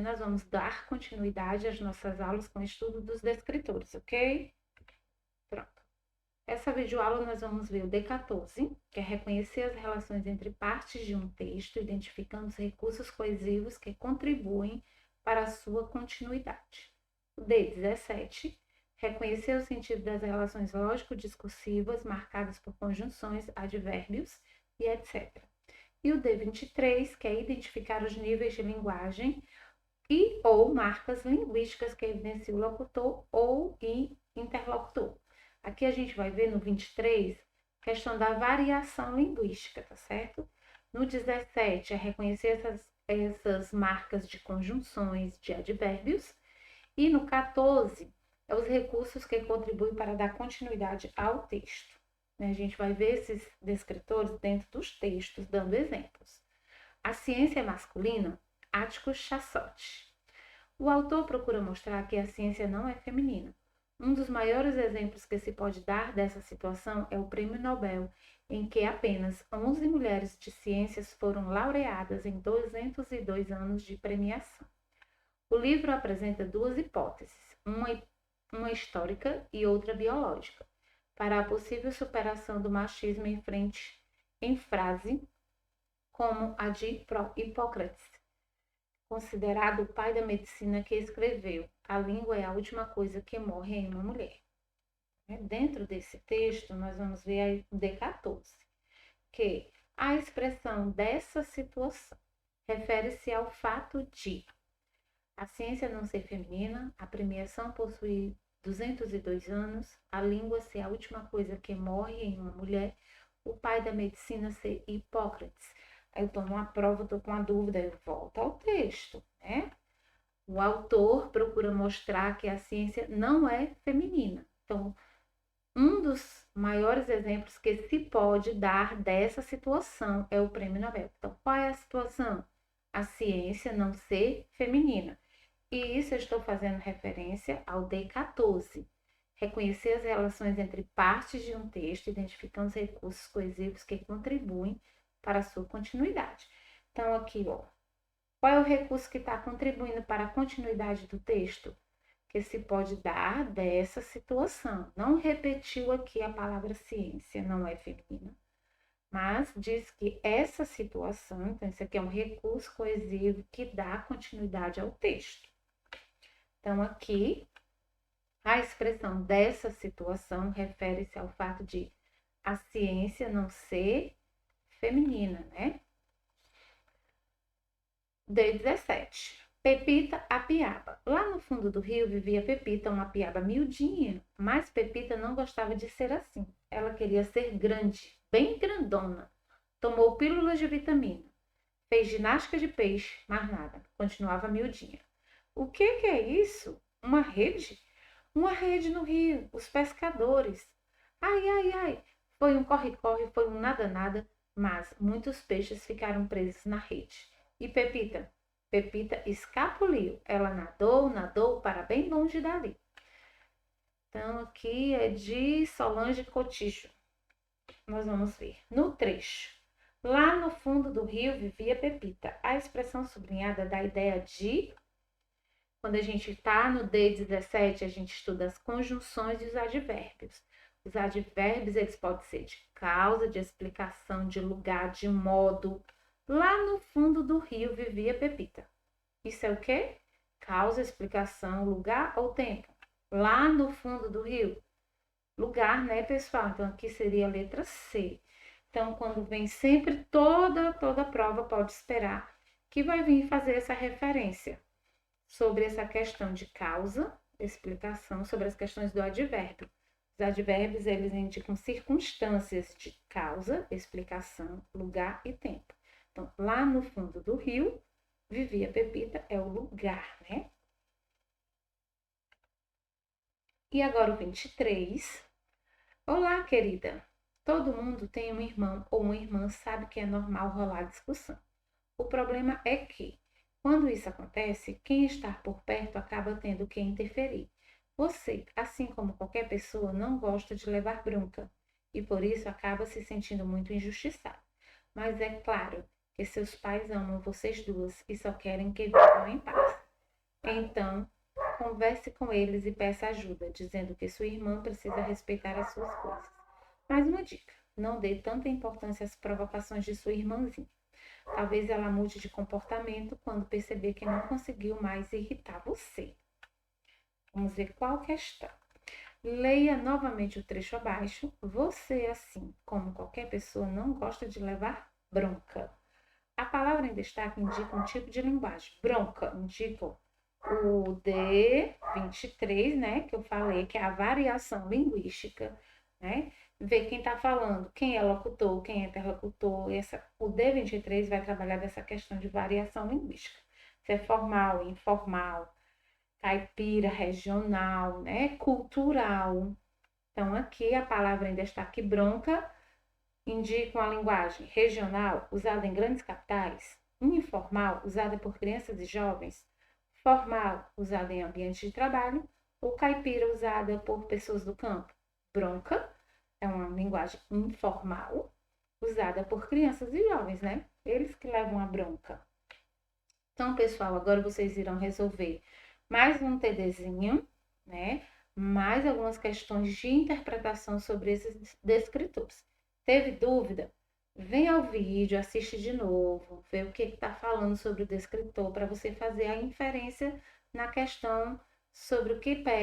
nós vamos dar continuidade às nossas aulas com o estudo dos descritores, ok? Pronto. Essa videoaula nós vamos ver o D14, que é reconhecer as relações entre partes de um texto, identificando os recursos coesivos que contribuem para a sua continuidade. O D17, reconhecer o sentido das relações lógico-discursivas marcadas por conjunções, advérbios e etc. E o D23, que é identificar os níveis de linguagem e ou marcas linguísticas que evidenciam o locutor ou interlocutor. Aqui a gente vai ver no 23, questão da variação linguística, tá certo? No 17, é reconhecer essas marcas de conjunções, de advérbios. E no 14, é os recursos que contribuem para dar continuidade ao texto. A gente vai ver esses descritores dentro dos textos, dando exemplos. A ciência é masculina, Áticos Chassotti. O autor procura mostrar que a ciência não é feminina. Um dos maiores exemplos que se pode dar dessa situação é o Prêmio Nobel, em que apenas 11 mulheres de ciências foram laureadas em 202 anos de premiação. O livro apresenta duas hipóteses, uma histórica e outra biológica, para a possível superação do machismo em frase como a de Hipócrates, considerado o pai da medicina, que escreveu: a língua é a última coisa que morre em uma mulher. Dentro desse texto, nós vamos ver o D14, que a expressão dessa situação refere-se ao fato de a ciência não ser feminina, a premiação possuir 202 anos, a língua ser a última coisa que morre em uma mulher, o pai da medicina ser Hipócrates. Aí eu estou numa prova, estou com uma dúvida, eu volto ao texto, né? O autor procura mostrar que a ciência não é feminina. Então, um dos maiores exemplos que se pode dar dessa situação é o Prêmio Nobel. Então, qual é a situação? A ciência não ser feminina. E isso eu estou fazendo referência ao D14. Reconhecer as relações entre partes de um texto, identificando os recursos coesivos que contribuem para a sua continuidade. Então, aqui, ó, qual é o recurso que está contribuindo para a continuidade do texto? Que se pode dar dessa situação. Não repetiu aqui a palavra ciência, não é feminina, mas diz que essa situação, então isso aqui é um recurso coesivo que dá continuidade ao texto. Então, aqui, a expressão dessa situação refere-se ao fato de a ciência não ser feminina, né? D17. Pepita, a piaba. Lá no fundo do rio vivia Pepita, uma piaba miudinha, mas Pepita não gostava de ser assim. Ela queria ser grande, bem grandona. Tomou pílulas de vitamina. Fez ginástica de peixe, mas nada. Continuava miudinha. O que é isso? Uma rede? Uma rede no rio, os pescadores. Ai, ai, ai. Foi um corre-corre, foi um nada-nada, mas muitos peixes ficaram presos na rede. E Pepita? Pepita escapuliu. Ela nadou, nadou para bem longe dali. Então, aqui é de Solange Cotijo. Nós vamos ver. No trecho. Lá no fundo do rio vivia Pepita. A expressão sublinhada dá a ideia de... Quando a gente está no D17, a gente estuda as conjunções e os advérbios. Os advérbios, eles podem ser de causa, de explicação, de lugar, de modo. Lá no fundo do rio vivia Pepita. Isso é o quê? Causa, explicação, lugar ou tempo? Lá no fundo do rio. Lugar, né, pessoal? Então, aqui seria a letra C. Então, quando vem sempre toda prova, pode esperar que vai vir fazer essa referência sobre essa questão de causa, explicação, sobre as questões do advérbio. Os advérbios, eles indicam circunstâncias de causa, explicação, lugar e tempo. Então, lá no fundo do rio, vivia Pepita, é o lugar, né? E agora o 23. Olá, querida. Todo mundo tem um irmão ou uma irmã, sabe que é normal rolar discussão. O problema é que, quando isso acontece, quem está por perto acaba tendo que interferir. Você, assim como qualquer pessoa, não gosta de levar bronca e por isso acaba se sentindo muito injustiçado. Mas é claro que seus pais amam vocês duas e só querem que vivam em paz. então, converse com eles e peça ajuda, dizendo que sua irmã precisa respeitar as suas coisas. Mais uma dica: não dê tanta importância às provocações de sua irmãzinha. Talvez ela mude de comportamento quando perceber que não conseguiu mais irritar você. Vamos ver qual questão. Leia novamente o trecho abaixo. Você, assim como qualquer pessoa, não gosta de levar bronca. A palavra em destaque indica um tipo de linguagem. Bronca indica o D23, né, que eu falei, que é a variação linguística, né? Ver quem está falando, quem é locutor, quem é interlocutor. O D23 vai trabalhar dessa questão de variação linguística. Se é formal, informal, caipira, regional, né, cultural. Então, aqui a palavra em destaque bronca indica uma linguagem regional usada em grandes capitais, informal usada por crianças e jovens, formal usada em ambiente de trabalho ou caipira usada por pessoas do campo. Bronca é uma linguagem informal usada por crianças e jovens, né? Eles que levam a bronca. Então, pessoal, agora vocês irão resolver mais um TDzinho, né? Mais algumas questões de interpretação sobre esses descritores. Teve dúvida? Vem ao vídeo, assiste de novo, vê o que está falando sobre o descritor para você fazer a inferência na questão sobre o que pede.